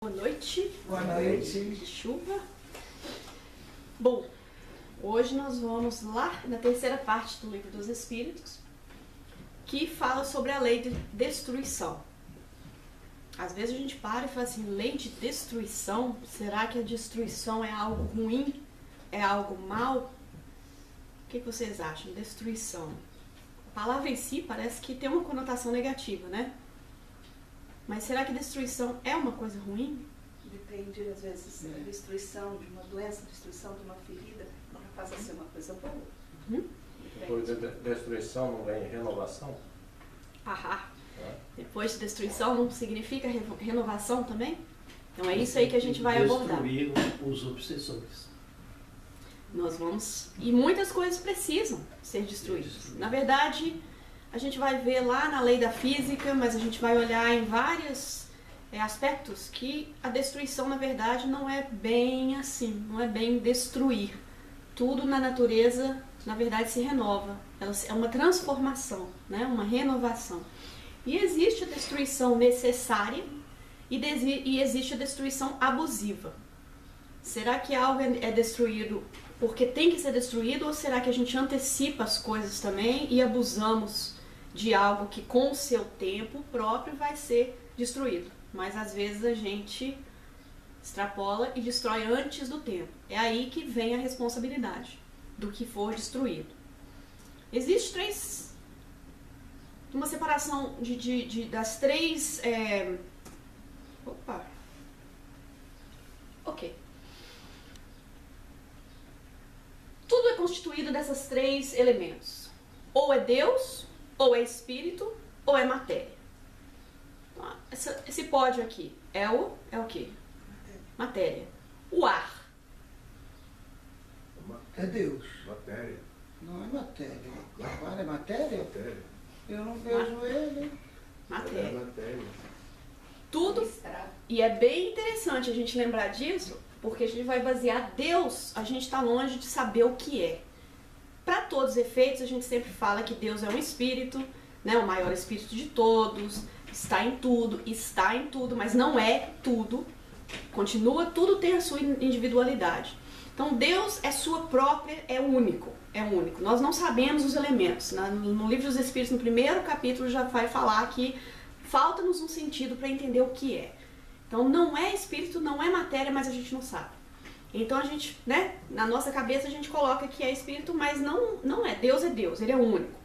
Boa noite. Boa noite. Chuva. Bom, hoje nós vamos lá na terceira parte do Livro dos Espíritos, que fala sobre a lei de destruição. Às vezes a gente para e fala assim, lei de destruição? Será que a destruição é algo ruim? É algo mal? O que vocês acham? Destruição. A palavra em si parece que tem uma conotação negativa, né? Mas será que destruição é uma coisa ruim? Depende, às vezes, a destruição de uma doença, a destruição de uma ferida, não passa a ser uma coisa boa. Depois de destruição não vem renovação? Depois de destruição não significa renovação também? Então é isso aí que a gente vai abordar. Destruir os obsessores. Nós vamos... E muitas coisas precisam ser destruídas. Na verdade, a gente vai ver lá na lei da física, mas a gente vai olhar em vários aspectos que a destruição, na verdade, não é bem assim, não é bem destruir. Tudo na natureza, na verdade, se renova. É uma transformação, né? Uma renovação. E existe a destruição necessária e existe a destruição abusiva. Será que algo é destruído porque tem que ser destruído, ou será que a gente antecipa as coisas também e abusamos de algo que com o seu tempo próprio vai ser destruído? Mas às vezes a gente extrapola e destrói antes do tempo. É aí que vem a responsabilidade do que for destruído. Existe uma separação das três... Ok. Tudo é constituído desses três elementos. Ou é Deus, ou é espírito, ou é matéria. Então, esse pódio aqui é o quê? Matéria. O ar. É Deus. Matéria. Não é matéria. O ar é matéria? Matéria. Eu não vejo ele. Matéria. É matéria. Tudo. E é bem interessante a gente lembrar disso, porque a gente vai basear Deus, a gente está longe de saber o que é. Para todos os efeitos, a gente sempre fala que Deus é um espírito, né, o maior espírito de todos, está em tudo, mas não é tudo. Tudo tem a sua individualidade. Então Deus é sua própria, é único. Nós não sabemos os elementos. No Livro dos Espíritos, no primeiro capítulo, já vai falar que falta-nos um sentido para entender o que é. Então não é espírito, não é matéria, mas a gente não sabe. Então a gente, né, na nossa cabeça a gente coloca que é espírito, mas não é. Deus é Deus, ele é único.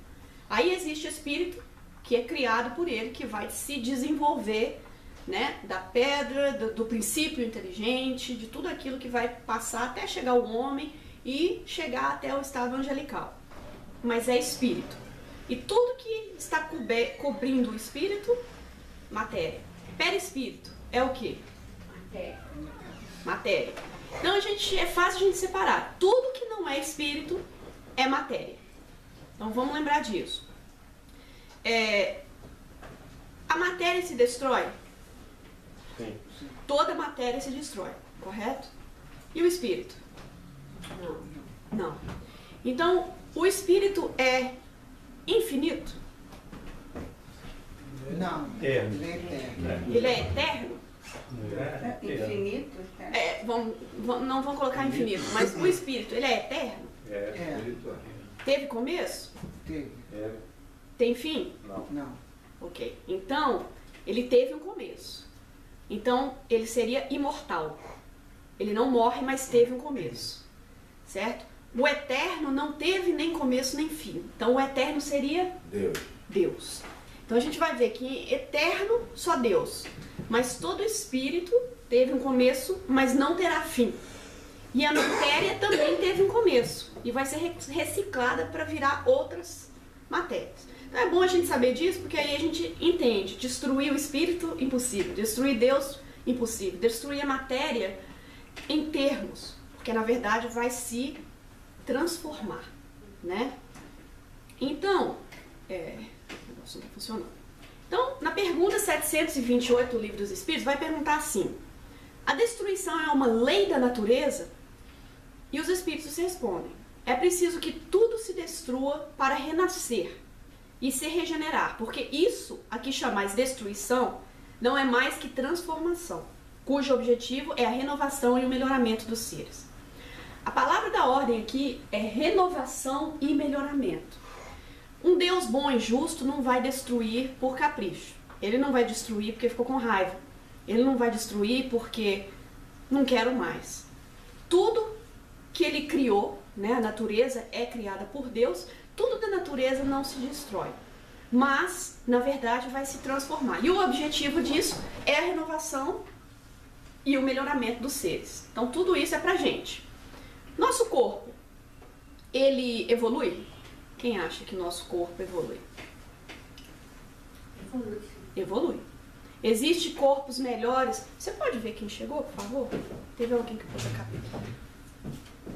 Aí existe espírito, que é criado por ele, que vai se desenvolver, né, da pedra, do princípio inteligente, de tudo aquilo que vai passar até chegar ao homem e chegar até o estado angelical. Mas é espírito. E tudo que está cobrindo o espírito, matéria. Perispírito é o quê? Matéria. Então é fácil a gente separar. Tudo que não é espírito é matéria. Então vamos lembrar disso. A matéria se destrói? Sim. Toda matéria se destrói, correto? E o espírito? Não. Então, o espírito é infinito? Não. Eterno. Ele é eterno. Ele é eterno? Infinito? Não vamos colocar infinito, mas o espírito, ele é eterno? É. Espiritual. Teve começo? Teve. Tem fim? Não. Não. Ok. Então, ele teve um começo. Então, ele seria imortal. Ele não morre, mas teve um começo. Certo? O eterno não teve nem começo nem fim. Então, o eterno seria Deus. Então, a gente vai ver que eterno, só Deus. Mas todo espírito teve um começo, mas não terá fim. E a matéria também teve um começo. E vai ser reciclada para virar outras matérias. Então é bom a gente saber disso, porque aí a gente entende. Destruir o espírito, impossível. Destruir Deus, impossível. Destruir a matéria, em termos. Porque na verdade vai se transformar, né? Então, o negócio não está funcionando. Então, na pergunta 728 do Livro dos Espíritos, vai perguntar assim: a destruição é uma lei da natureza? E os espíritos respondem: é preciso que tudo se destrua para renascer e se regenerar, porque isso, aqui chamais destruição, não é mais que transformação. cujo objetivo é a renovação e o melhoramento dos seres. A palavra da ordem aqui é renovação e melhoramento. Um Deus bom e justo não vai destruir por capricho. Ele não vai destruir porque ficou com raiva. Ele não vai destruir porque não quero mais. Tudo que ele criou, né, a natureza é criada por Deus, tudo da natureza não se destrói. Mas, na verdade, vai se transformar. E o objetivo disso é a renovação e o melhoramento dos seres. Então, tudo isso é pra gente. Nosso corpo, ele evolui? Quem acha que nosso corpo evolui? Evolui. Existem corpos melhores. Você pode ver quem chegou, por favor? Teve alguém que pôs a cabeça.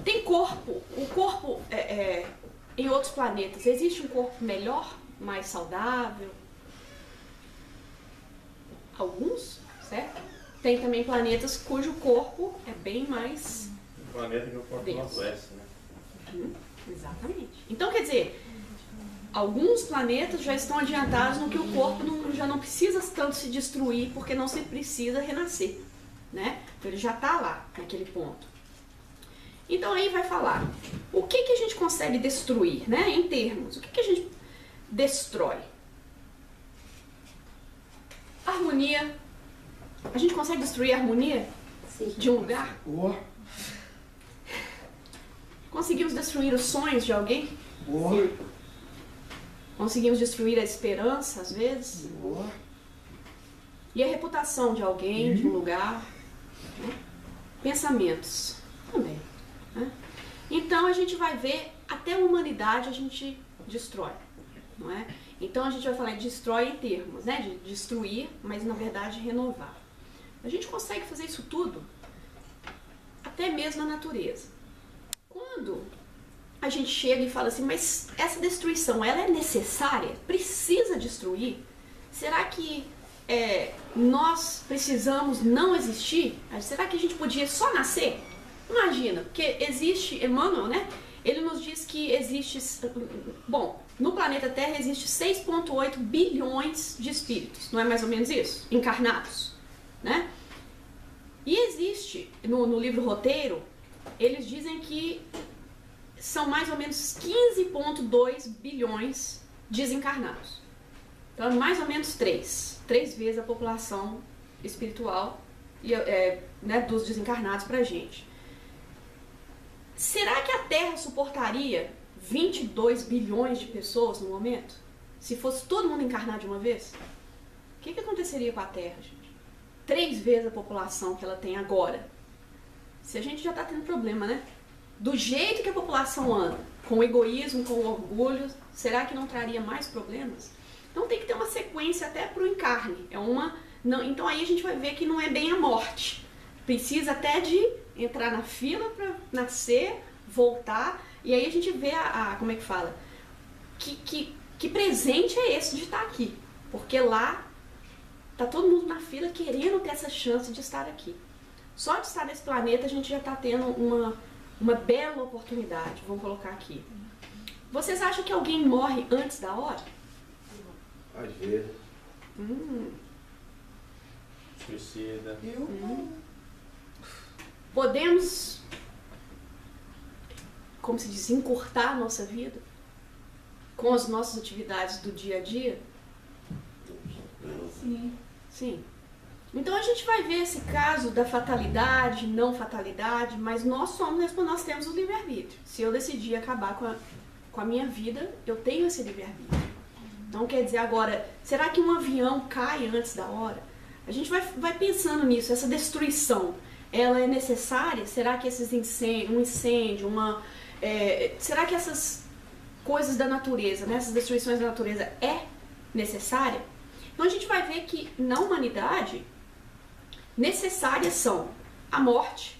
Tem corpo. O corpo em outros planetas. Existe um corpo melhor, mais saudável? Alguns, certo? Tem também planetas cujo corpo é bem mais... O planeta que o corpo não adoece, né? Exatamente. Então, quer dizer, alguns planetas já estão adiantados no que o corpo já não precisa tanto se destruir, porque não se precisa renascer, né? Então, ele já está lá, naquele ponto. Então, aí vai falar, o que a gente consegue destruir, né? Em termos, o que a gente destrói? Harmonia. A gente consegue destruir a harmonia de um lugar? Conseguimos destruir os sonhos de alguém? Conseguimos destruir a esperança, às vezes? E a reputação de alguém, de um lugar? Né? Pensamentos também. Né? Então a gente vai ver, até a humanidade a gente destrói. Não é? Então a gente vai falar de destrói em termos, né? De destruir, mas na verdade renovar. A gente consegue fazer isso tudo, até mesmo na natureza. Quando a gente chega e fala assim, mas essa destruição, ela é necessária? Precisa destruir? Será que nós precisamos não existir? Será que a gente podia só nascer? Imagina, porque existe, Emmanuel, né? Ele nos diz que existe, bom, no planeta Terra existe 6,8 bilhões de espíritos, não é mais ou menos isso? Encarnados, né? E existe, no livro Roteiro, eles dizem que são mais ou menos 15,2 bilhões desencarnados. Então, mais ou menos 3 vezes a população espiritual né, dos desencarnados pra gente. Será que a Terra suportaria 22 bilhões de pessoas no momento? Se fosse todo mundo encarnar de uma vez? O que aconteceria com a Terra, gente? 3 vezes a população que ela tem agora. Se a gente já está tendo problema, né? Do jeito que a população anda, com o egoísmo, com o orgulho, será que não traria mais problemas? Então tem que ter uma sequência até para o encarne. Então aí a gente vai ver que não é bem a morte. Precisa até de entrar na fila para nascer, voltar, e aí a gente vê como é que fala? Que presente é esse de estar aqui? Porque lá tá todo mundo na fila querendo ter essa chance de estar aqui. Só de estar nesse planeta a gente já está tendo uma bela oportunidade, vamos colocar aqui. Vocês acham que alguém morre antes da hora? Às vezes. Suicida. Podemos, como se diz, encurtar a nossa vida com as nossas atividades do dia a dia? Sim. Então a gente vai ver esse caso da fatalidade, não fatalidade, mas nós temos o livre-arbítrio. Se eu decidir acabar com a minha vida, eu tenho esse livre-arbítrio. Então quer dizer, agora, será que um avião cai antes da hora? A gente vai pensando nisso, essa destruição, ela é necessária? Será que esses incêndio, será que essas coisas da natureza, né, essas destruições da natureza é necessária? Então a gente vai ver que na humanidade necessárias são a morte,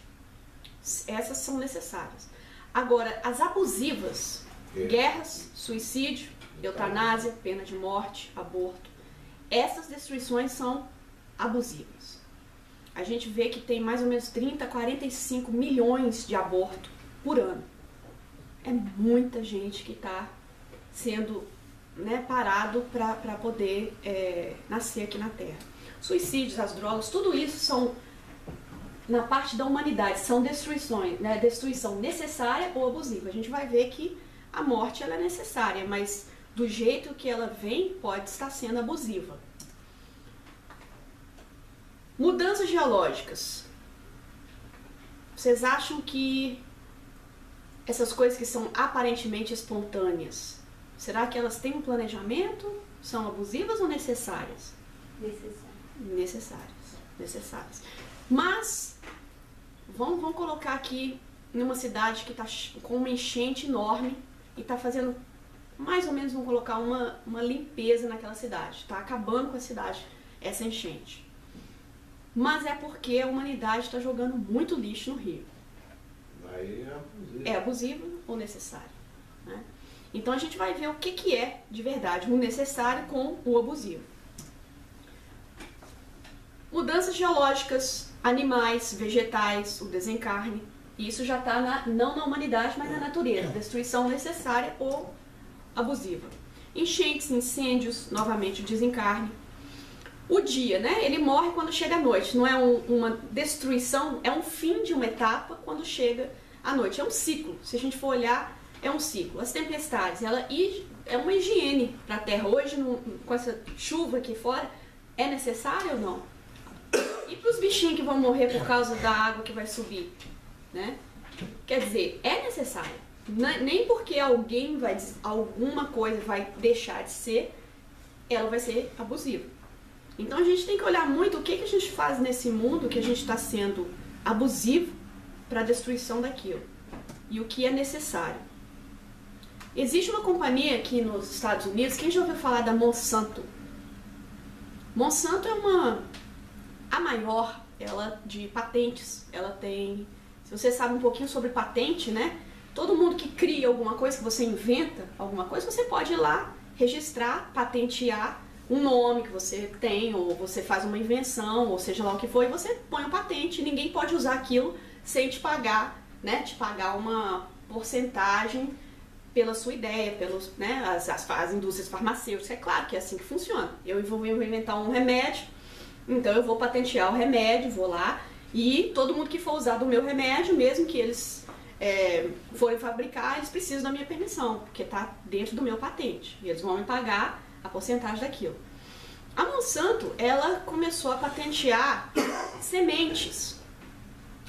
essas são necessárias. Agora, as abusivas, guerras, suicídio, eutanásia, pena de morte, aborto, essas destruições são abusivas. A gente vê que tem mais ou menos 30, 45 milhões de abortos por ano. É muita gente que está sendo, né, parado para poder nascer aqui na Terra. Suicídios, as drogas, tudo isso são na parte da humanidade são destruições, né, destruição necessária ou abusiva. A gente vai ver que a morte ela é necessária, mas do jeito que ela vem pode estar sendo abusiva. Mudanças geológicas. Vocês acham que essas coisas que são aparentemente espontâneas, será que elas têm um planejamento? São abusivas ou necessárias? Necessárias. Mas, vamos colocar aqui numa cidade que está com uma enchente enorme e está fazendo, mais ou menos, vamos colocar uma limpeza naquela cidade. Está acabando com a cidade, essa enchente. Mas é porque a humanidade está jogando muito lixo no rio. Aí é abusivo. É abusivo ou necessário? Né? Então a gente vai ver o que é de verdade o necessário com o abusivo. Mudanças geológicas, animais, vegetais, o desencarne. Isso já está não na humanidade, mas na natureza. Destruição necessária ou abusiva. Enchentes, incêndios, novamente o desencarne. O dia, né? Ele morre quando chega a noite. Não é uma destruição, é um fim de uma etapa quando chega a noite. É um ciclo. Se a gente for olhar, é um ciclo. As tempestades, ela é uma higiene para a Terra. Hoje, com essa chuva aqui fora, é necessário ou não? E para os bichinhos que vão morrer por causa da água que vai subir, né? Quer dizer, é necessário. Nem porque alguma coisa vai deixar de ser, ela vai ser abusiva. Então a gente tem que olhar muito o que a gente faz nesse mundo que a gente está sendo abusivo para a destruição daquilo. E o que é necessário. Existe uma companhia aqui nos Estados Unidos, quem já ouviu falar da Monsanto? Monsanto é a maior, ela de patentes. Ela tem, se você sabe um pouquinho sobre patente, né? Todo mundo que cria alguma coisa, que você inventa alguma coisa, você pode ir lá, registrar, patentear um nome que você tem, ou você faz uma invenção, ou seja lá o que for, e você põe um patente, ninguém pode usar aquilo sem te pagar, né? Te pagar uma porcentagem pela sua ideia, pelos, né, as indústrias farmacêuticas. É claro que é assim que funciona. Eu vou inventar um remédio, então eu vou patentear o remédio, vou lá, e todo mundo que for usar do meu remédio, mesmo que eles forem fabricar, eles precisam da minha permissão, porque está dentro do meu patente, e eles vão me pagar a porcentagem daquilo. A Monsanto, ela começou a patentear sementes.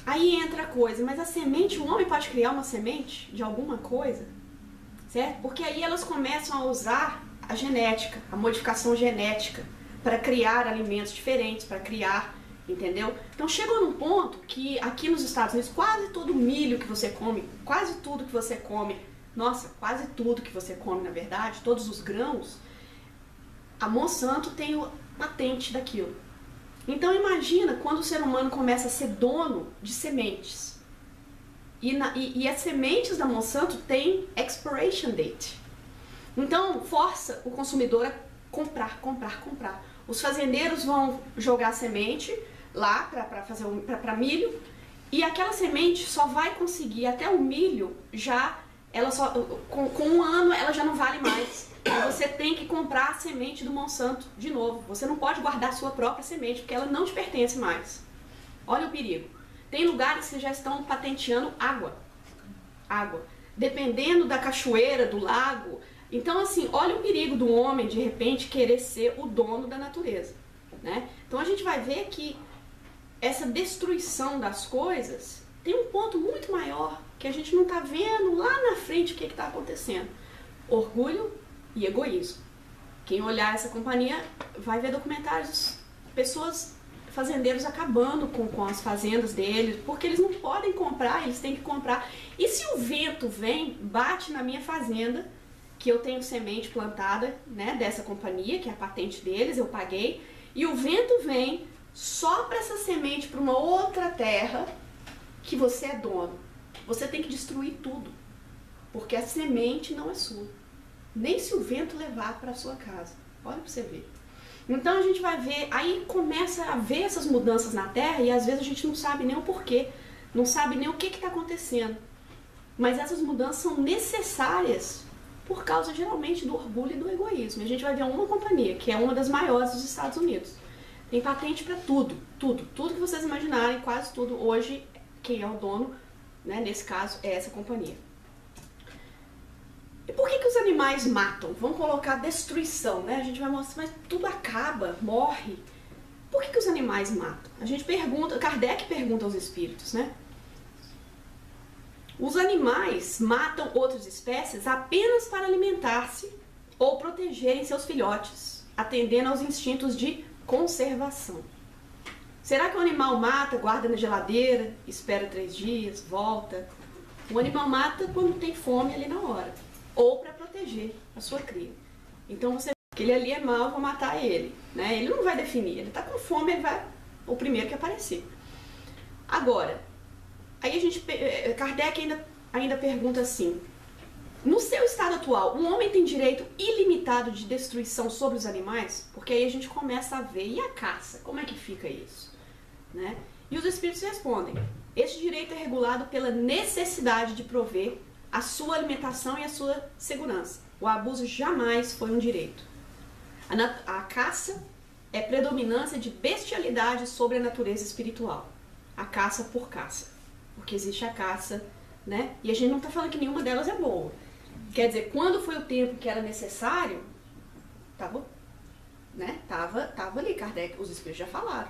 Aí entra a coisa, mas a semente, o homem pode criar uma semente de alguma coisa? Certo? Porque aí elas começam a usar a genética, a modificação genética, para criar alimentos diferentes, para criar, entendeu? Então chegou num ponto que aqui nos Estados Unidos, quase todo milho que você come, quase tudo que você come, nossa, quase tudo que você come, na verdade, todos os grãos, a Monsanto tem o patente daquilo. Então imagina quando o ser humano começa a ser dono de sementes. E as sementes da Monsanto têm expiration date. Então força o consumidor a comprar. Os fazendeiros vão jogar a semente lá para milho, e aquela semente só vai conseguir até o milho com um ano ela já não vale mais. Você tem que comprar a semente do Monsanto de novo. Você não pode guardar a sua própria semente, porque ela não te pertence mais. Olha o perigo. Tem lugares que já estão patenteando água. Dependendo da cachoeira, do lago. Então, assim, olha o perigo do homem, de repente, querer ser o dono da natureza, né? Então, a gente vai ver que essa destruição das coisas tem um ponto muito maior, que a gente não está vendo lá na frente o que está acontecendo. Orgulho e egoísmo. Quem olhar essa companhia vai ver documentários, pessoas, fazendeiros acabando com as fazendas deles, porque eles não podem comprar, eles têm que comprar. E se o vento vem, bate na minha fazenda, que eu tenho semente plantada, né, dessa companhia, que é a patente deles, eu paguei, e o vento vem, sopra essa semente para uma outra terra que você é dono. Você tem que destruir tudo, porque a semente não é sua. Nem se o vento levar para a sua casa. Olha para você ver. Então a gente vai ver, aí começa a ver essas mudanças na Terra e às vezes a gente não sabe nem o porquê, não sabe nem o que está acontecendo. Mas essas mudanças são necessárias por causa geralmente do orgulho e do egoísmo. E a gente vai ver uma companhia, que é uma das maiores dos Estados Unidos. Tem patente para tudo, tudo. Tudo que vocês imaginarem, quase tudo. Hoje, quem é o dono, né, nesse caso, é essa companhia. E por que os animais matam? Vamos colocar destruição, né? A gente vai mostrar, mas tudo acaba, morre. Por que os animais matam? A gente pergunta, Kardec pergunta aos espíritos, né? Os animais matam outras espécies apenas para alimentar-se ou protegerem seus filhotes, atendendo aos instintos de conservação. Será que o animal mata, guarda na geladeira, espera 3 dias, volta? O animal mata quando tem fome ali na hora, ou para proteger a sua cria. Então você aquele ali é mau, vou matar ele, né? Ele não vai definir, ele está com fome, ele vai o primeiro que aparecer. Agora, aí a gente, Kardec ainda pergunta assim, no seu estado atual, um homem tem direito ilimitado de destruição sobre os animais? Porque aí a gente começa a ver, e a caça? Como é que fica isso? Né? E os espíritos respondem, este direito é regulado pela necessidade de prover a sua alimentação e a sua segurança. O abuso jamais foi um direito. A caça é predominância de bestialidade sobre a natureza espiritual. A caça por caça. Porque existe a caça, né? E a gente não está falando que nenhuma delas é boa. Quer dizer, quando foi o tempo que era necessário, tava ali, Kardec, os espíritos já falaram,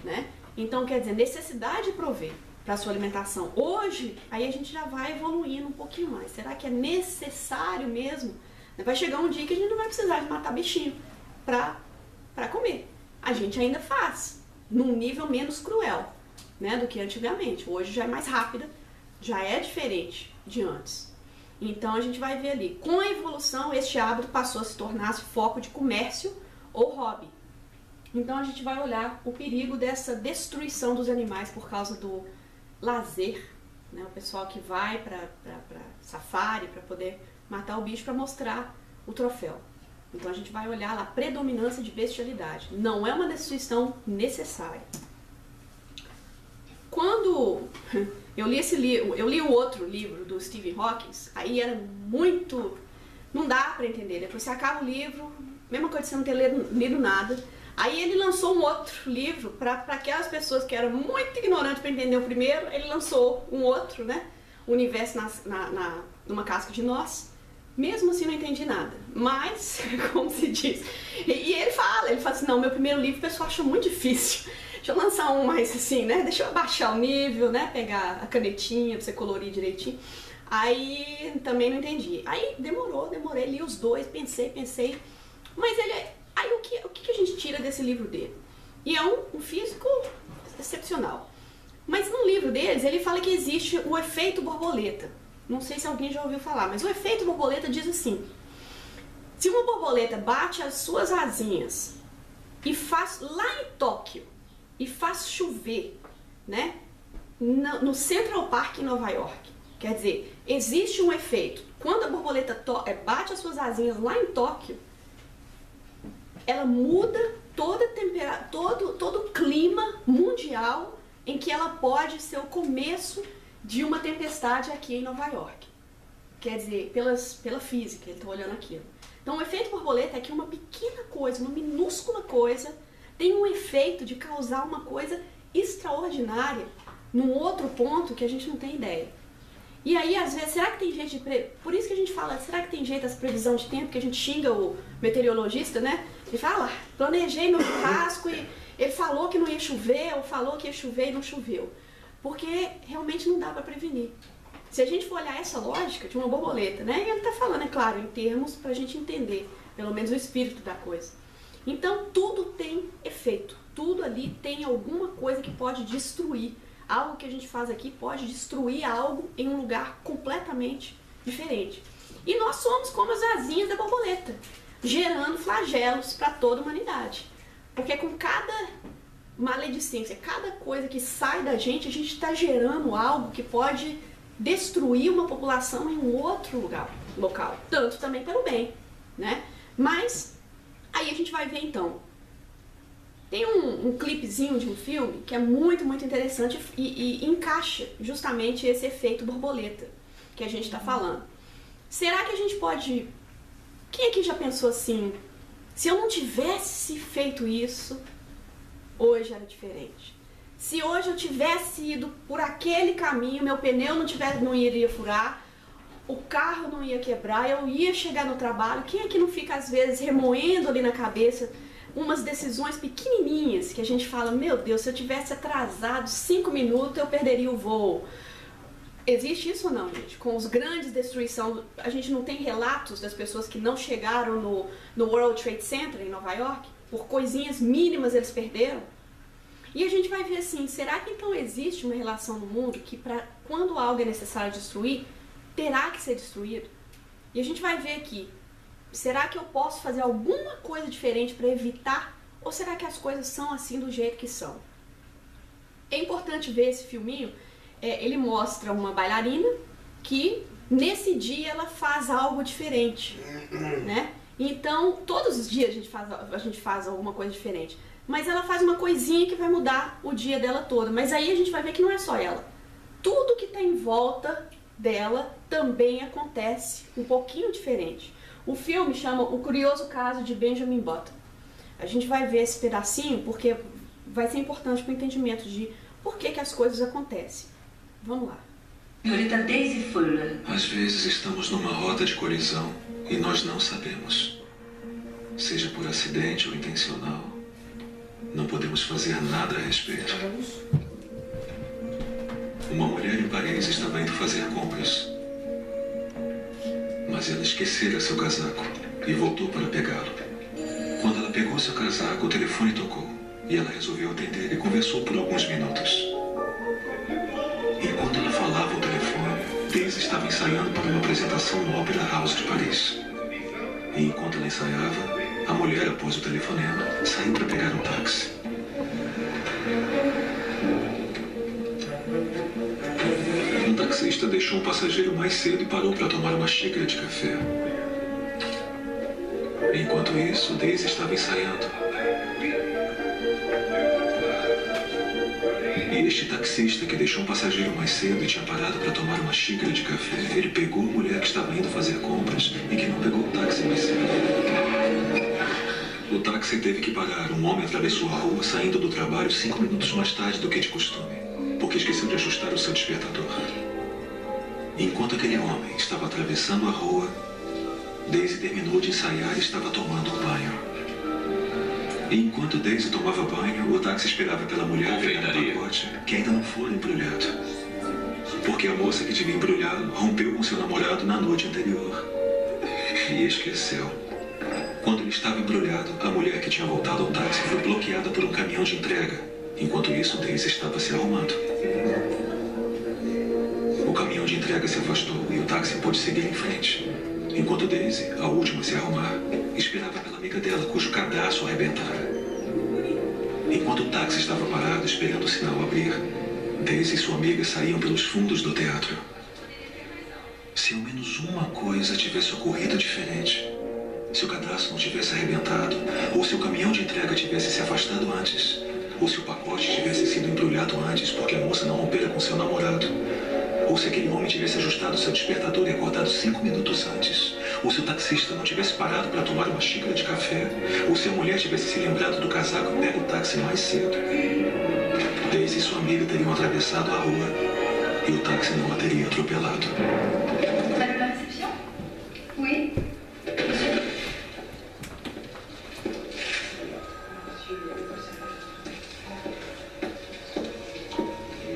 né? Então, quer dizer, necessidade de prover para a sua alimentação. Hoje, aí a gente já vai evoluindo um pouquinho mais. Será que é necessário mesmo? Vai chegar um dia que a gente não vai precisar de matar bichinho para comer. A gente ainda faz, num nível menos cruel, né, do que antigamente. Hoje já é mais rápida, já é diferente de antes. Então a gente vai ver ali, com a evolução, este hábito passou a se tornar foco de comércio ou hobby. Então a gente vai olhar o perigo dessa destruição dos animais por causa do lazer, né, o pessoal que vai para safari para poder matar o bicho para mostrar o troféu. Então a gente vai olhar lá a predominância de bestialidade. Não é uma destruição necessária. Quando eu li esse livro, eu li o outro livro do Stephen Hawking, aí era muito... não dá para entender. Depois você acaba o livro, mesma coisa de você não ter lido nada. Aí ele lançou um outro livro para aquelas pessoas que eram muito ignorantes para entender o primeiro, ele lançou um outro, né? O Universo numa Casca de Nós. Mesmo assim não entendi nada, mas, como se diz, e ele fala assim, não, meu primeiro livro o pessoal achou muito difícil, deixa eu lançar um mais assim, né, deixa eu abaixar o nível, né, pegar a canetinha pra você colorir direitinho, aí também não entendi, aí demorei, li os dois, pensei, mas aí o que a gente tira desse livro dele? E é um físico excepcional, mas no livro deles ele fala que existe o efeito borboleta. Não sei se alguém já ouviu falar, mas o efeito borboleta diz assim, se uma borboleta bate as suas asinhas e faz lá em Tóquio, e faz chover, né, no Central Park em Nova York, quer dizer, existe um efeito, quando a borboleta bate as suas asinhas lá em Tóquio, ela muda toda a temperatura, todo o clima mundial em que ela pode ser o começo de uma tempestade aqui em Nova York. Quer dizer, pela física, ele está olhando aquilo. Então o efeito borboleta é que uma pequena coisa, uma minúscula coisa, tem um efeito de causar uma coisa extraordinária num outro ponto que a gente não tem ideia. E aí, às vezes, será que tem jeito de... Por isso que a gente fala, será que tem jeito essa previsão de tempo, que a gente xinga o meteorologista, né? Ele fala, planejei meu churrasco e ele falou que não ia chover, ou falou que ia chover e não choveu. Porque realmente não dá para prevenir. Se a gente for olhar essa lógica de uma borboleta, né? E ele está falando, é claro, em termos para a gente entender, pelo menos o espírito da coisa. Então, tudo tem efeito. Tudo ali tem alguma coisa que pode destruir. Algo que a gente faz aqui pode destruir algo em um lugar completamente diferente. E nós somos como as asinhas da borboleta, gerando flagelos para toda a humanidade. Porque com cada maledicência, cada coisa que sai da gente, a gente está gerando algo que pode destruir uma população em um outro local, tanto também pelo bem, né? Mas aí a gente vai ver então, tem um clipezinho de um filme que é muito interessante e encaixa justamente esse efeito borboleta que a gente está falando. Será que a gente pode... Quem aqui já pensou assim, se eu não tivesse feito isso, hoje era diferente. Se hoje eu tivesse ido por aquele caminho, meu pneu não iria furar, o carro não ia quebrar, eu ia chegar no trabalho. Quem é que não fica às vezes remoendo ali na cabeça umas decisões pequenininhas que a gente fala, meu Deus, se eu tivesse atrasado 5 minutos eu perderia o voo. Existe isso ou não, gente? Com os grandes destruições, a gente não tem relatos das pessoas que não chegaram no World Trade Center em Nova York? Por coisinhas mínimas eles perderam? E a gente vai ver assim, será que então existe uma relação no mundo que quando algo é necessário destruir, terá que ser destruído? E a gente vai ver aqui, será que eu posso fazer alguma coisa diferente para evitar? Ou será que as coisas são assim do jeito que são? É importante ver esse filminho, ele mostra uma bailarina que nesse dia ela faz algo diferente, né? Então, todos os dias a gente faz alguma coisa diferente. Mas ela faz uma coisinha que vai mudar o dia dela todo. Mas aí a gente vai ver que não é só ela. Tudo que está em volta dela também acontece um pouquinho diferente. O filme chama O Curioso Caso de Benjamin Button. A gente vai ver esse pedacinho porque vai ser importante para o entendimento de por que as coisas acontecem. Vamos lá. Senhorita Daisy Fuller. Às vezes estamos numa rota de colisão e nós não sabemos. Seja por acidente ou intencional, não podemos fazer nada a respeito. Uma mulher em Paris estava indo fazer compras, mas ela esquecera seu casaco e voltou para pegá-lo. Quando ela pegou seu casaco, o telefone tocou e ela resolveu atender e conversou por alguns minutos. Enquanto ela falava ao telefone, Daisy estava ensaiando para uma apresentação no Opera House de Paris. E enquanto ela ensaiava, a mulher, após o telefonema, saiu para pegar um táxi. Um taxista deixou um passageiro mais cedo e parou para tomar uma xícara de café. Enquanto isso, Daisy estava ensaiando. E este taxista que deixou um passageiro mais cedo e tinha parado para tomar uma xícara de café, ele pegou a mulher que estava indo fazer compras e que não pegou o táxi mais cedo. O táxi teve que parar. Um homem atravessou a rua saindo do trabalho 5 minutos mais tarde do que de costume, porque esqueceu de ajustar o seu despertador. Enquanto aquele homem estava atravessando a rua, Daisy terminou de ensaiar e estava tomando um banho. E enquanto Daisy tomava banho, o táxi esperava pela mulher pegar um pacote que ainda não fora embrulhado. Porque a moça que devia embrulhá-lo rompeu com seu namorado na noite anterior. E esqueceu. Quando ele estava embrulhado, a mulher que tinha voltado ao táxi foi bloqueada por um caminhão de entrega. Enquanto isso, Daisy estava se arrumando. O caminhão de entrega se afastou e o táxi pôde seguir em frente. Enquanto Daisy, a última a se arrumar, esperava pela amiga dela, cujo cadastro arrebentara. Enquanto o táxi estava parado, esperando o sinal abrir, Daisy e sua amiga saíam pelos fundos do teatro. Se ao menos uma coisa tivesse ocorrido diferente, se o cadastro não tivesse arrebentado, ou se o caminhão de entrega tivesse se afastado antes, ou se o pacote tivesse sido embrulhado antes porque a moça não rompera com seu namorado, ou se aquele homem tivesse ajustado seu despertador e acordado 5 minutos antes, ou se o taxista não tivesse parado para tomar uma xícara de café, ou se a mulher tivesse se lembrado do casaco e pego o táxi mais cedo, Daisy e sua amiga teriam atravessado a rua e o táxi não a teria atropelado. Allô, la réception? Oui?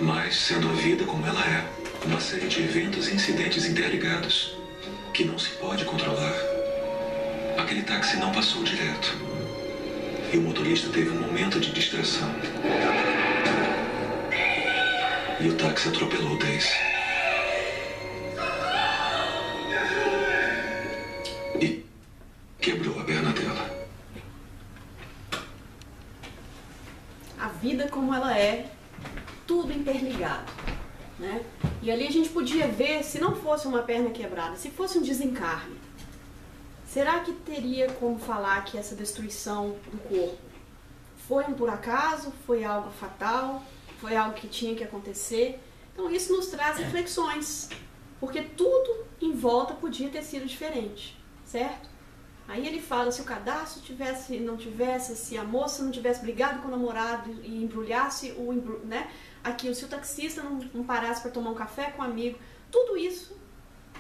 Mas, sendo a vida como ela é, uma série de eventos e incidentes interligados que não se pode controlar, aquele táxi não passou direto. E o motorista teve um momento de distração. E o táxi atropelou Daisy. E quebrou a perna dela. A vida como ela é, tudo interligado, né? E ali a gente podia ver, se não fosse uma perna quebrada, se fosse um desencarne, será que teria como falar que essa destruição do corpo foi um por acaso, foi algo fatal, foi algo que tinha que acontecer? Então isso nos traz reflexões, porque tudo em volta podia ter sido diferente, certo? Aí ele fala, se o cadastro não tivesse, se a moça não tivesse brigado com o namorado e embrulhasse né? Aquilo, se o taxista não parasse para tomar um café com um amigo, tudo isso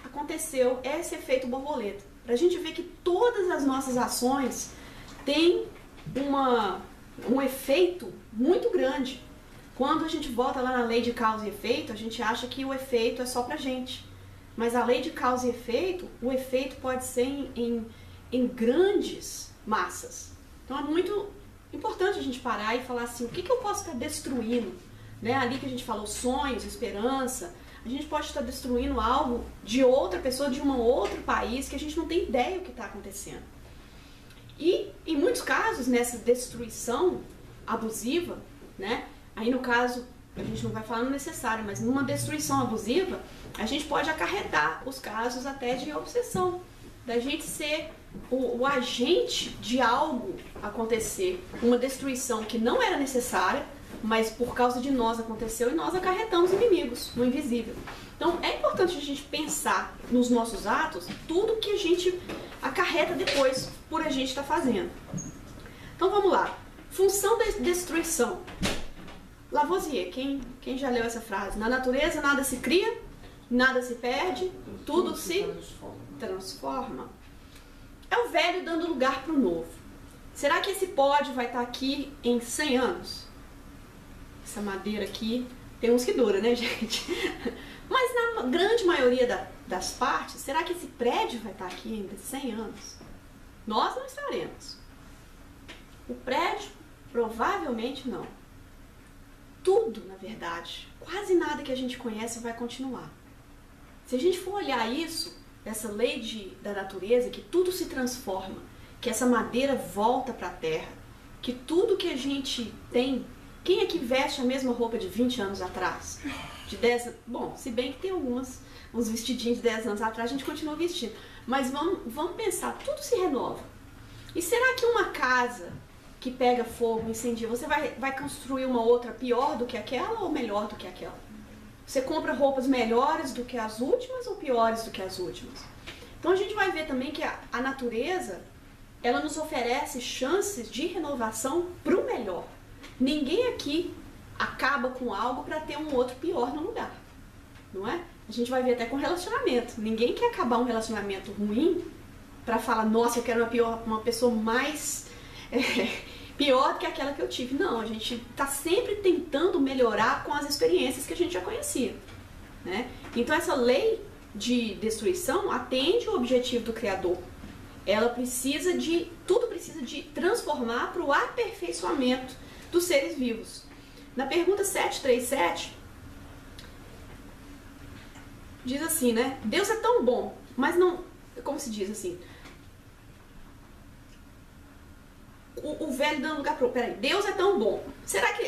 aconteceu, esse efeito borboleta. Pra gente ver que todas as nossas ações têm um efeito muito grande. Quando a gente volta lá na lei de causa e efeito, a gente acha que o efeito é só pra gente. Mas a lei de causa e efeito, o efeito pode ser em grandes massas. Então é muito importante a gente parar e falar assim, o que eu posso estar destruindo? Né? Ali que a gente falou, sonhos, esperança, a gente pode estar destruindo algo de outra pessoa, de um outro país, que a gente não tem ideia do que está acontecendo. E, em muitos casos, nessa destruição abusiva, né? Aí no caso, a gente não vai falar no necessário, mas numa destruição abusiva, a gente pode acarretar os casos até de obsessão, da gente ser o agente de algo acontecer, uma destruição que não era necessária, mas por causa de nós aconteceu e nós acarretamos inimigos no invisível. Então é importante a gente pensar nos nossos atos, tudo que a gente acarreta depois por a gente estar fazendo. Então vamos lá. Função da destruição. Lavoisier, quem já leu essa frase? Na natureza nada se cria, nada se perde, tudo se transforma. É o velho dando lugar para o novo. Será que esse pódio vai estar aqui em 100 anos? Essa madeira aqui, tem uns que dura, né, gente? Mas na grande maioria das partes, será que esse prédio vai estar aqui ainda 100 anos? Nós não estaremos. O prédio, provavelmente não. Tudo, na verdade, quase nada que a gente conhece vai continuar. Se a gente for olhar isso, essa lei da natureza, que tudo se transforma, que essa madeira volta para a terra, que tudo que a gente tem, quem é que veste a mesma roupa de 20 anos atrás? De 10, bom, se bem que tem uns vestidinhos de 10 anos atrás, a gente continua vestindo. Mas vamos pensar, tudo se renova. E será que uma casa que pega fogo, incendia, você vai construir uma outra pior do que aquela ou melhor do que aquela? Você compra roupas melhores do que as últimas ou piores do que as últimas? Então a gente vai ver também que a natureza, ela nos oferece chances de renovação para o melhor. Ninguém aqui acaba com algo para ter um outro pior no lugar, não é? A gente vai ver até com relacionamento. Ninguém quer acabar um relacionamento ruim para falar, nossa, eu quero uma pessoa mais pior do que aquela que eu tive. Não, a gente está sempre tentando melhorar com as experiências que a gente já conhecia, né? Então essa lei de destruição atende o objetivo do Criador. Tudo precisa de transformar para o aperfeiçoamento dos seres vivos. Na pergunta 737, diz assim, né? Deus é tão bom, mas não... Como se diz assim? O velho dando lugar pro... Peraí, Deus é tão bom. Será que...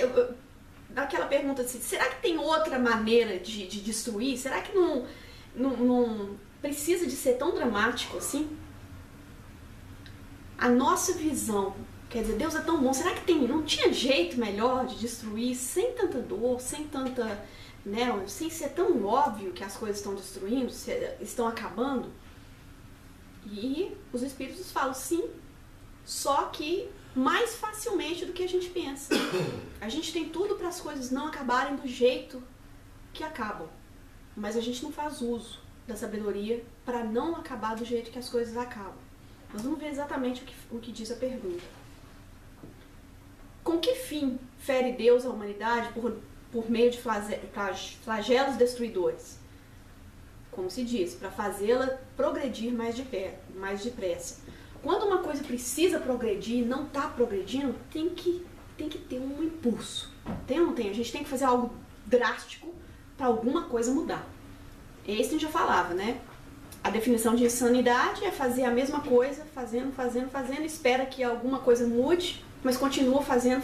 Daquela pergunta assim, será que tem outra maneira de destruir? Será que não precisa de ser tão dramático assim? A nossa visão... Quer dizer, Deus é tão bom, será que não tinha jeito melhor de destruir sem tanta dor, sem tanta, né, sem ser tão óbvio que as coisas estão destruindo, estão acabando? E os espíritos falam sim, só que mais facilmente do que a gente pensa. A gente tem tudo para as coisas não acabarem do jeito que acabam, mas a gente não faz uso da sabedoria para não acabar do jeito que as coisas acabam. Nós vamos ver exatamente o que diz a pergunta. Com que fim fere Deus a humanidade por meio de flagelos destruidores? Como se diz, para fazê-la progredir mais depressa. Quando uma coisa precisa progredir e não está progredindo, tem que ter um impulso. Tem ou não tem? A gente tem que fazer algo drástico para alguma coisa mudar. É isso que a gente já falava, né? A definição de insanidade é fazer a mesma coisa, fazendo, espera que alguma coisa mude, mas continua fazendo.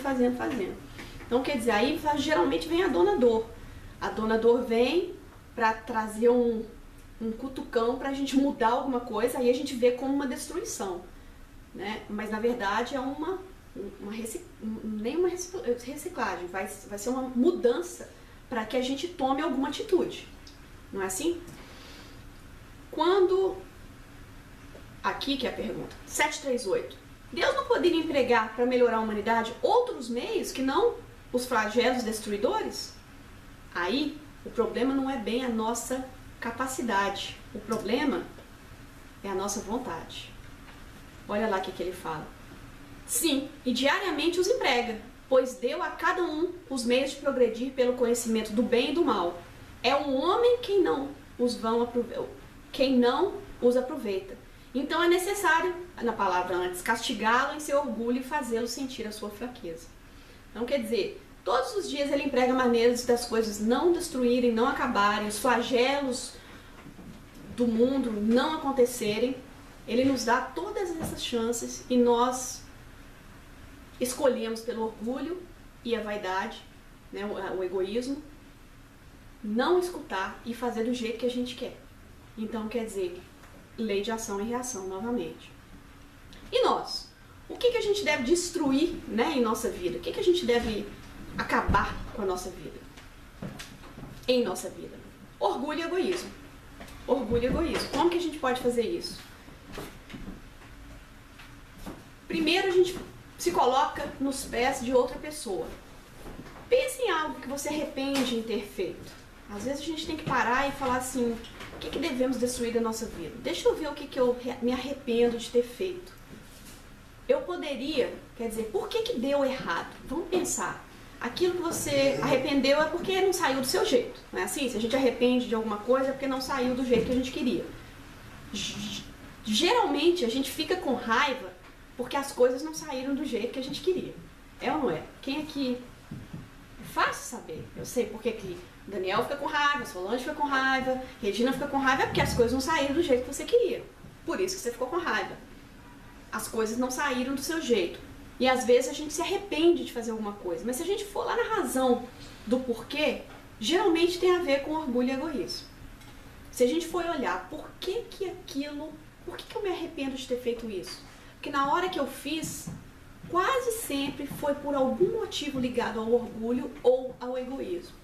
Então, quer dizer, aí geralmente vem a dona dor. A dona dor vem para trazer um cutucão para a gente mudar alguma coisa, aí a gente vê como uma destruição, né? Mas, na verdade, é nem uma reciclagem, vai ser uma mudança para que a gente tome alguma atitude. Não é assim? Quando aqui que é a pergunta, 738. Deus não poderia empregar para melhorar a humanidade outros meios que não os flagelos destruidores? Aí, o problema não é bem a nossa capacidade. O problema é a nossa vontade. Olha lá o que ele fala. Sim, e diariamente os emprega, pois deu a cada um os meios de progredir pelo conhecimento do bem e do mal. É o homem quem não os aproveita. Então é necessário, na palavra antes, castigá-lo em seu orgulho e fazê-lo sentir a sua fraqueza. Então quer dizer, todos os dias ele emprega maneiras das coisas não destruírem, não acabarem, os flagelos do mundo não acontecerem. Ele nos dá todas essas chances e nós escolhemos pelo orgulho e a vaidade, né, o egoísmo, não escutar e fazer do jeito que a gente quer. Então, quer dizer, lei de ação e reação novamente. E nós? O que a gente deve destruir, né, em nossa vida? O que a gente deve acabar com a nossa vida? Em nossa vida? Orgulho e egoísmo. Orgulho e egoísmo. Como que a gente pode fazer isso? Primeiro, a gente se coloca nos pés de outra pessoa. Pense em algo que você arrepende em ter feito. Às vezes a gente tem que parar e falar assim, o que devemos destruir da nossa vida? Deixa eu ver o que eu me arrependo de ter feito. Eu poderia, quer dizer, por que deu errado? Vamos pensar. Aquilo que você arrependeu é porque não saiu do seu jeito. Não é assim? Se a gente arrepende de alguma coisa é porque não saiu do jeito que a gente queria. Geralmente a gente fica com raiva porque as coisas não saíram do jeito que a gente queria. É ou não é? Quem aqui... É fácil saber. Eu sei porque que Daniel fica com raiva, Solange fica com raiva, Regina fica com raiva, é porque as coisas não saíram do jeito que você queria. Por isso que você ficou com raiva. As coisas não saíram do seu jeito. E às vezes a gente se arrepende de fazer alguma coisa. Mas se a gente for lá na razão do porquê, geralmente tem a ver com orgulho e egoísmo. Se a gente for olhar por que eu me arrependo de ter feito isso? Porque na hora que eu fiz, quase sempre foi por algum motivo ligado ao orgulho ou ao egoísmo.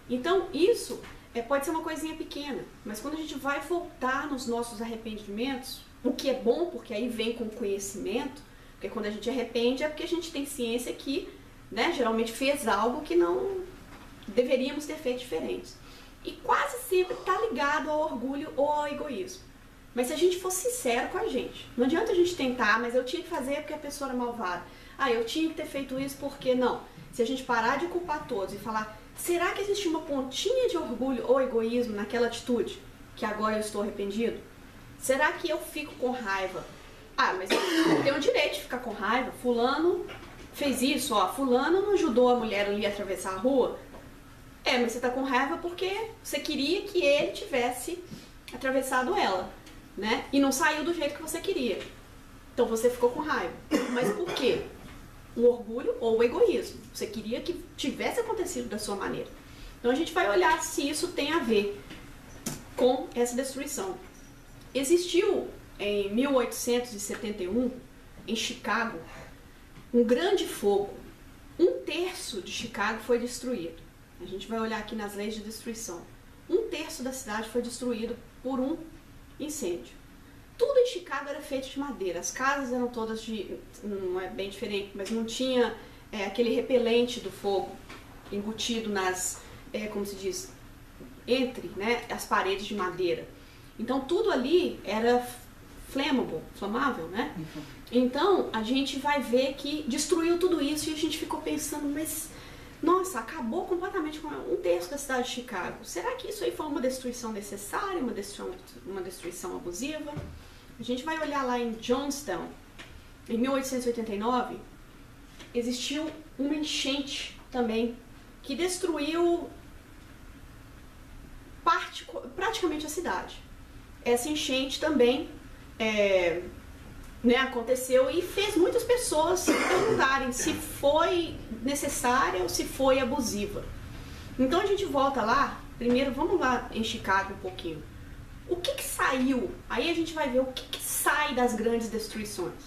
Então isso pode ser uma coisinha pequena, mas quando a gente vai voltar nos nossos arrependimentos, o que é bom, porque aí vem com conhecimento, porque quando a gente arrepende é porque a gente tem ciência que, né, geralmente fez algo que não deveríamos ter feito diferente. E quase sempre está ligado ao orgulho ou ao egoísmo. Mas se a gente for sincero com a gente, não adianta a gente tentar, mas eu tinha que fazer porque a pessoa era malvada. Ah, eu tinha que ter feito isso porque não. Se a gente parar de culpar todos e falar, será que existe uma pontinha de orgulho ou egoísmo naquela atitude que agora eu estou arrependido? Será que eu fico com raiva? Ah, mas eu tenho o direito de ficar com raiva. Fulano fez isso, ó. Fulano não ajudou a mulher ali a atravessar a rua. Mas você tá com raiva porque você queria que ele tivesse atravessado ela, né? E não saiu do jeito que você queria. Então você ficou com raiva. Mas por quê? O orgulho ou o egoísmo. Você queria que tivesse acontecido da sua maneira. Então a gente vai olhar se isso tem a ver com essa destruição. Existiu em 1871, em Chicago, um grande fogo. 1/3 de Chicago foi destruído. A gente vai olhar aqui nas leis de destruição. 1/3 da cidade foi destruído por um incêndio. Tudo em Chicago era feito de madeira. As casas eram todas de... Não é bem diferente, mas não tinha aquele repelente do fogo embutido nas... como se diz? Entre, né, as paredes de madeira. Então tudo ali era flamável, né? Então a gente vai ver que destruiu tudo isso e a gente ficou pensando, mas... Nossa, acabou completamente com 1/3 da cidade de Chicago. Será que isso aí foi uma destruição necessária, uma destruição abusiva? A gente vai olhar lá em Johnstown, em 1889, existiu uma enchente também, que destruiu praticamente a cidade. Essa enchente também aconteceu e fez muitas pessoas se perguntarem se foi necessária ou se foi abusiva. Então a gente volta lá, primeiro vamos lá em Chicago um pouquinho. O que saiu? Aí a gente vai ver o que sai das grandes destruições.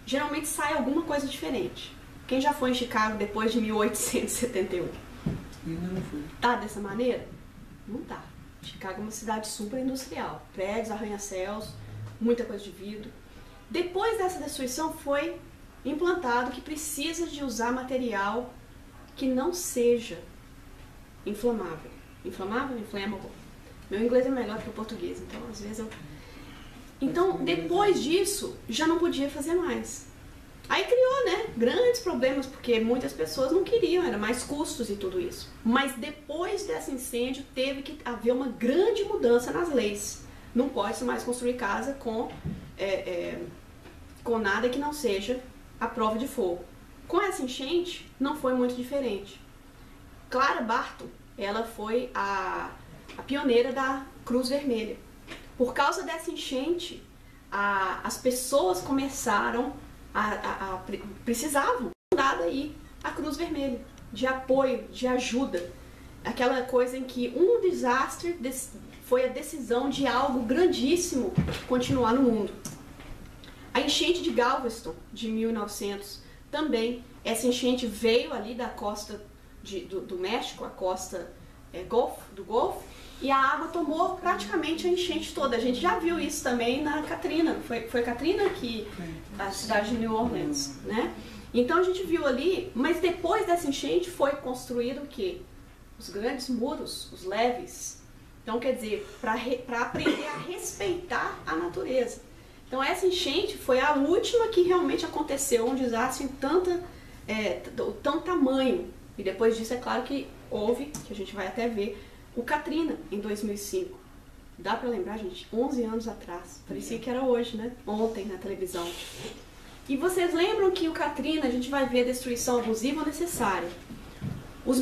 Geralmente sai alguma coisa diferente. Quem já foi em Chicago depois de 1871? Ainda não fui. Tá dessa maneira? Não tá. Chicago é uma cidade super industrial. Prédios, arranha-céus, muita coisa de vidro. Depois dessa destruição foi implantado que precisa de usar material que não seja inflamável. Inflamável? Inflammable. Meu inglês é melhor que o português, então às vezes eu... Então, depois disso, já não podia fazer mais. Aí criou, né, grandes problemas, porque muitas pessoas não queriam, era mais custos e tudo isso. Mas depois desse incêndio, teve que haver uma grande mudança nas leis. Não pode mais construir casa com nada que não seja a prova de fogo. Com essa enchente, não foi muito diferente. Clara Barton, ela foi a pioneira da Cruz Vermelha. Por causa dessa enchente, as pessoas começaram precisavam dar aí a Cruz Vermelha, de apoio, de ajuda. Aquela coisa em que um desastre foi a decisão de algo grandíssimo continuar no mundo. A enchente de Galveston, de 1900, também. Essa enchente veio ali da costa do México, a costa do Golfo, e a água tomou praticamente a enchente toda. A gente já viu isso também na Katrina. Foi Katrina que a cidade de New Orleans, né? Então a gente viu ali, mas depois dessa enchente foi construído o quê? Os grandes muros, os levees. Então, quer dizer, para aprender a respeitar a natureza. Então essa enchente foi a última que realmente aconteceu, um desastre em tão tamanho. E depois disso, é claro que houve, que a gente vai até ver, o Katrina, em 2005. Dá pra lembrar, gente? 11 anos atrás. Parecia que era hoje, né? Ontem, na televisão. E vocês lembram que o Katrina, a gente vai ver destruição abusiva ou necessária. Os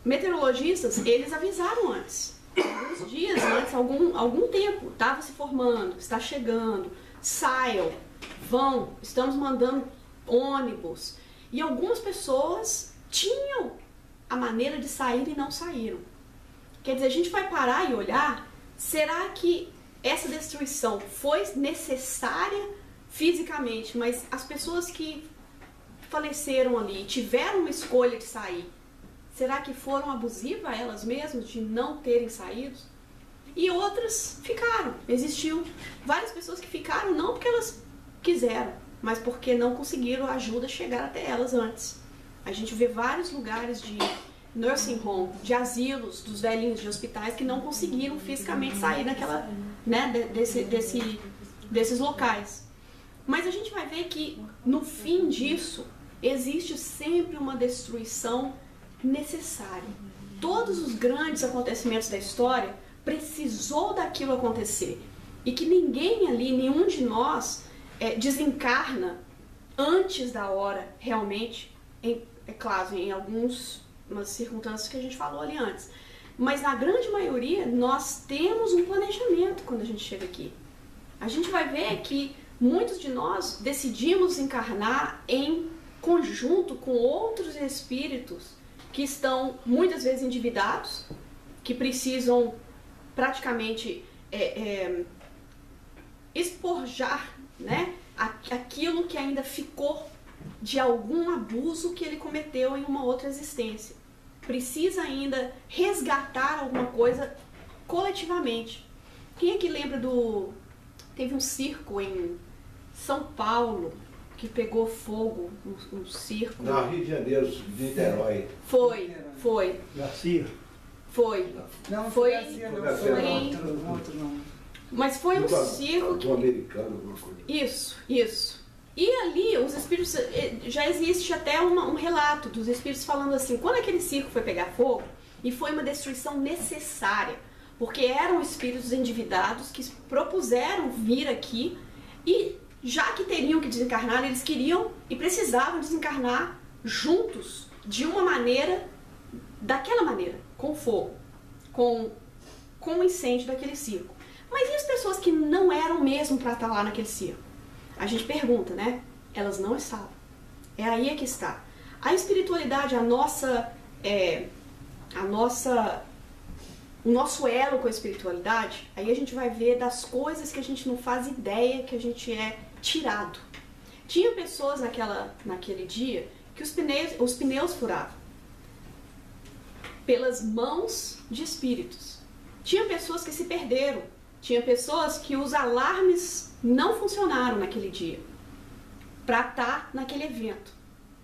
meteorologistas, eles avisaram antes. Alguns dias antes, algum tempo, estava se formando, está chegando, saiam, vão, estamos mandando ônibus. E algumas pessoas tinham a maneira de sair e não saíram. Quer dizer, a gente vai parar e olhar, será que essa destruição foi necessária fisicamente, mas as pessoas que faleceram ali tiveram uma escolha de sair, será que foram abusivas elas mesmas de não terem saído? E outras ficaram. Existiu várias pessoas que ficaram não porque elas quiseram, mas porque não conseguiram ajuda chegar até elas antes. A gente vê vários lugares de nursing home, de asilos dos velhinhos, de hospitais que não conseguiram fisicamente sair desses locais. Mas a gente vai ver que no fim disso existe sempre uma destruição necessária. Todos os grandes acontecimentos da história precisou daquilo acontecer. E que ninguém ali, nenhum de nós desencarna antes da hora realmente, é claro, em algumas circunstâncias que a gente falou ali antes. Mas na grande maioria, nós temos um planejamento quando a gente chega aqui. A gente vai ver que muitos de nós decidimos encarnar em conjunto com outros espíritos que estão muitas vezes endividados, que precisam praticamente esforjar, né, aquilo que ainda ficou de algum abuso que ele cometeu em uma outra existência. Precisa ainda resgatar alguma coisa coletivamente. Quem é que lembra teve um circo em São Paulo que pegou fogo, um circo. No Rio de Janeiro, de Niterói. Foi. Garcia. Foi. Não, Foi outro não. Mas foi um circo do americano, alguma coisa. Isso. E ali os espíritos, já existe até um relato dos espíritos falando assim, quando aquele circo foi pegar fogo, e foi uma destruição necessária, porque eram espíritos endividados que propuseram vir aqui, e já que teriam que desencarnar, eles queriam e precisavam desencarnar juntos, de uma maneira, daquela maneira, com fogo, com o incêndio daquele circo. Mas e as pessoas que não eram mesmo para estar lá naquele circo? A gente pergunta, né? Elas não estavam. É aí que está. A espiritualidade, o nosso elo com a espiritualidade, aí a gente vai ver das coisas que a gente não faz ideia que a gente é tirado. Tinha pessoas naquele dia que os pneus furavam pelas mãos de espíritos. Tinha pessoas que se perderam Tinha pessoas que os alarmes não funcionaram naquele dia para estar naquele evento,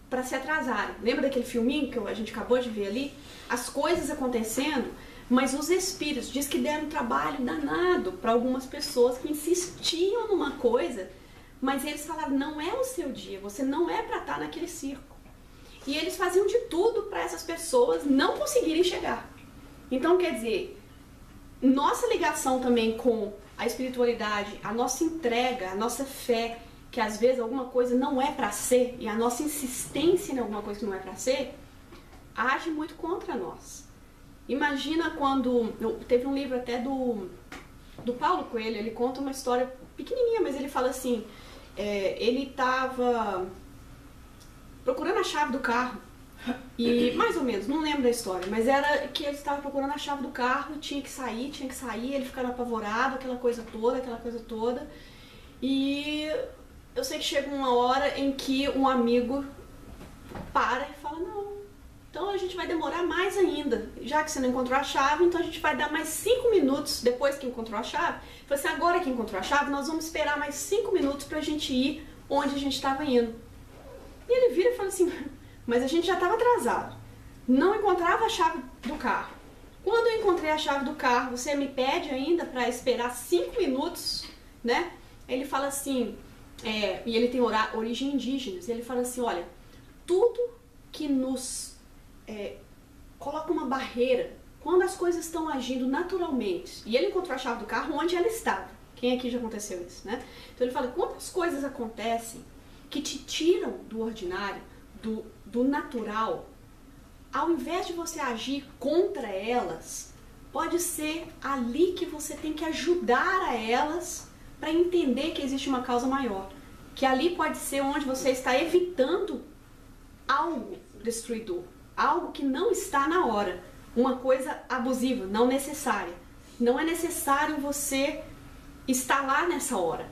para se atrasarem. Lembra daquele filminho que a gente acabou de ver ali? As coisas acontecendo, mas os espíritos diz que deram um trabalho danado para algumas pessoas que insistiam numa coisa, mas eles falaram, não é o seu dia, você não é para estar naquele circo. E eles faziam de tudo para essas pessoas não conseguirem chegar. Então, quer dizer, nossa ligação também com a espiritualidade, a nossa entrega, a nossa fé, que às vezes alguma coisa não é para ser, e a nossa insistência em alguma coisa que não é para ser, age muito contra nós. Imagina quando... Teve um livro até do Paulo Coelho, ele conta uma história pequenininha, mas ele fala assim, ele estava procurando a chave do carro, e mais ou menos, não lembro da história, mas era que ele estava procurando a chave do carro, tinha que sair, ele ficava apavorado, aquela coisa toda, e eu sei que chega uma hora em que um amigo para e fala, não, então a gente vai demorar mais ainda, já que você não encontrou a chave, então a gente vai dar mais 5 minutos depois que encontrou a chave. Falei assim, agora que encontrou a chave, nós vamos esperar mais 5 minutos pra gente ir onde a gente estava indo. E ele vira e fala assim, mas a gente já estava atrasado, não encontrava a chave do carro. Quando eu encontrei a chave do carro, você me pede ainda para esperar 5 minutos, né? Ele fala assim, e ele tem origem indígena, ele fala assim, olha, tudo que nos coloca uma barreira, quando as coisas estão agindo naturalmente, e ele encontrou a chave do carro onde ela estava. Quem aqui já aconteceu isso, né? Então ele fala, quando as coisas acontecem que te tiram do ordinário, do natural, ao invés de você agir contra elas, pode ser ali que você tem que ajudar a elas para entender que existe uma causa maior. Que ali pode ser onde você está evitando algo destruidor, algo que não está na hora, uma coisa abusiva, não necessária. Não é necessário você estar lá nessa hora.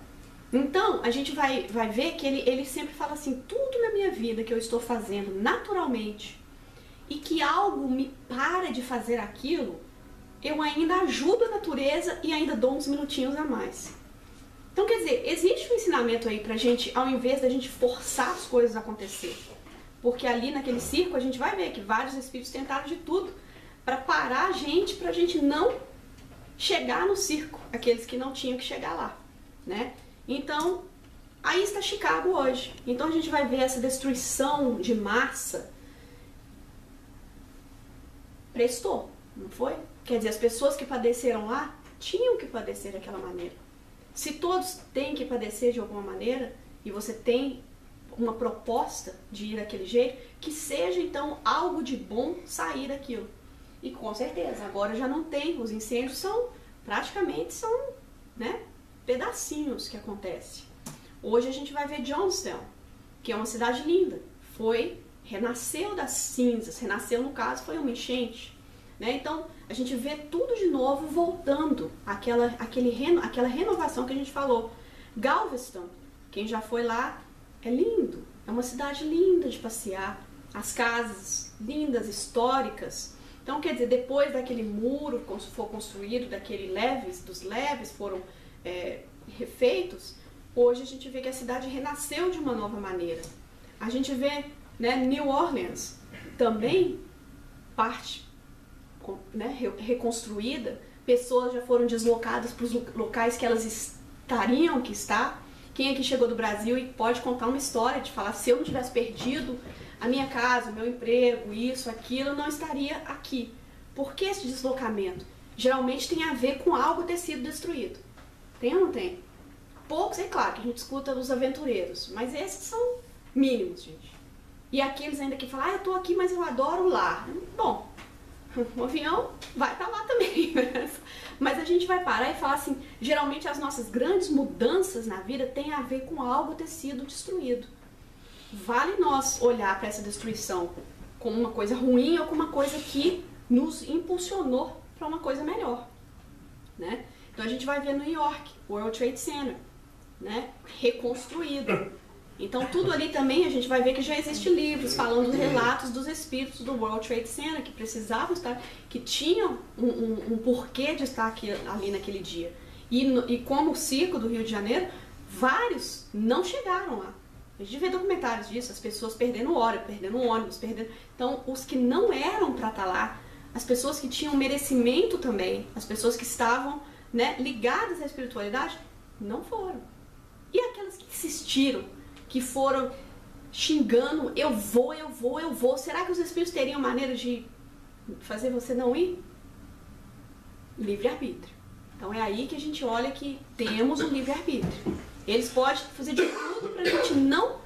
Então, a gente vai ver que ele sempre fala assim, tudo na minha vida que eu estou fazendo naturalmente e que algo me para de fazer aquilo, eu ainda ajudo a natureza e ainda dou uns minutinhos a mais. Então, quer dizer, existe um ensinamento aí pra gente, ao invés da gente forçar as coisas a acontecer. Porque ali naquele circo a gente vai ver que vários espíritos tentaram de tudo para parar a gente, pra gente não chegar no circo, aqueles que não tinham que chegar lá, né? Então, aí está Chicago hoje. Então a gente vai ver essa destruição de massa. Prestou, não foi? Quer dizer, as pessoas que padeceram lá tinham que padecer daquela maneira. Se todos têm que padecer de alguma maneira, e você tem uma proposta de ir daquele jeito, que seja então algo de bom sair daquilo. E com certeza, agora já não tem, os incêndios são né, pedacinhos que acontecem. Hoje a gente vai ver Johnstown, que é uma cidade linda, renasceu das cinzas, renasceu no caso foi uma enchente, né? Então a gente vê tudo de novo voltando, aquela renovação que a gente falou. Galveston, quem já foi lá, é lindo, é uma cidade linda de passear, as casas lindas, históricas. Então quer dizer, depois daquele muro que foi construído, dos leves foram refeitos, hoje a gente vê que a cidade renasceu de uma nova maneira. A gente vê, né, New Orleans também parte, né, reconstruída, pessoas já foram deslocadas para os locais que elas estariam que estar. Quem aqui chegou do Brasil e pode contar uma história de falar, se eu não tivesse perdido a minha casa, o meu emprego, isso, aquilo, eu não estaria aqui. Por que esse deslocamento? Geralmente tem a ver com algo ter sido destruído. Tem ou não tem? Poucos, é claro, que a gente escuta dos aventureiros, mas esses são mínimos, gente. E aqueles ainda que falam, eu tô aqui, mas eu adoro o lar. Bom, o avião vai pra lá também. Mas a gente vai parar e falar assim, geralmente as nossas grandes mudanças na vida têm a ver com algo ter sido destruído. Vale nós olhar para essa destruição como uma coisa ruim ou como uma coisa que nos impulsionou para uma coisa melhor, né? Então a gente vai ver New York, World Trade Center, né? Reconstruído. Então tudo ali também a gente vai ver que já existem livros falando dos relatos dos espíritos do World Trade Center, que precisavam estar, que tinham um porquê de estar aqui, ali naquele dia. E como o circo do Rio de Janeiro, vários não chegaram lá. A gente vê documentários disso, as pessoas perdendo hora, perdendo ônibus, perdendo... Então, os que não eram para estar lá, as pessoas que tinham merecimento também, as pessoas que estavam, né, ligadas à espiritualidade, não foram. E aquelas que insistiram, que foram xingando, eu vou, será que os espíritos teriam maneira de fazer você não ir? Livre-arbítrio. Então é aí que a gente olha que temos um livre-arbítrio. Eles podem fazer de tudo pra gente não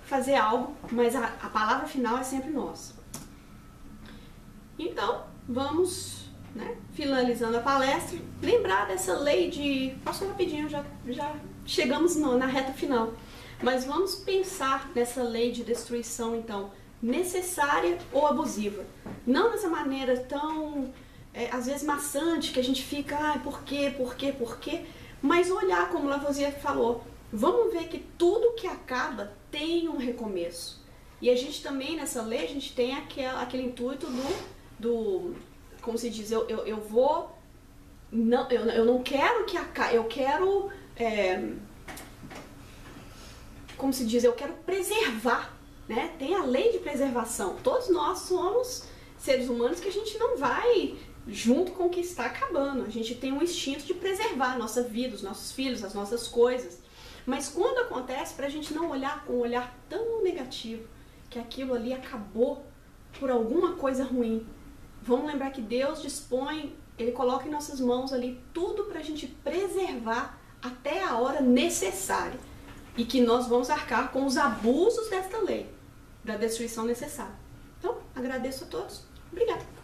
fazer algo, mas a palavra final é sempre nossa. Então, vamos, né, finalizando a palestra, lembrar dessa lei de... Passou rapidinho, já chegamos na reta final. Mas vamos pensar nessa lei de destruição, então, necessária ou abusiva. Não dessa maneira tão, às vezes, maçante, que a gente fica, por quê? Mas olhar, como Lavoisier falou, vamos ver que tudo que acaba tem um recomeço. E a gente também, nessa lei, a gente tem aquele intuito do como se diz, eu não quero que acabe, eu quero... como se diz, eu quero preservar, né? Tem a lei de preservação. Todos nós somos seres humanos que a gente não vai junto com o que está acabando. A gente tem um instinto de preservar a nossa vida, os nossos filhos, as nossas coisas. Mas quando acontece, para a gente não olhar com um olhar tão negativo, que aquilo ali acabou por alguma coisa ruim. Vamos lembrar que Deus dispõe, Ele coloca em nossas mãos ali tudo para a gente preservar até a hora necessária. E que nós vamos arcar com os abusos desta lei, da destruição necessária. Então, agradeço a todos. Obrigada.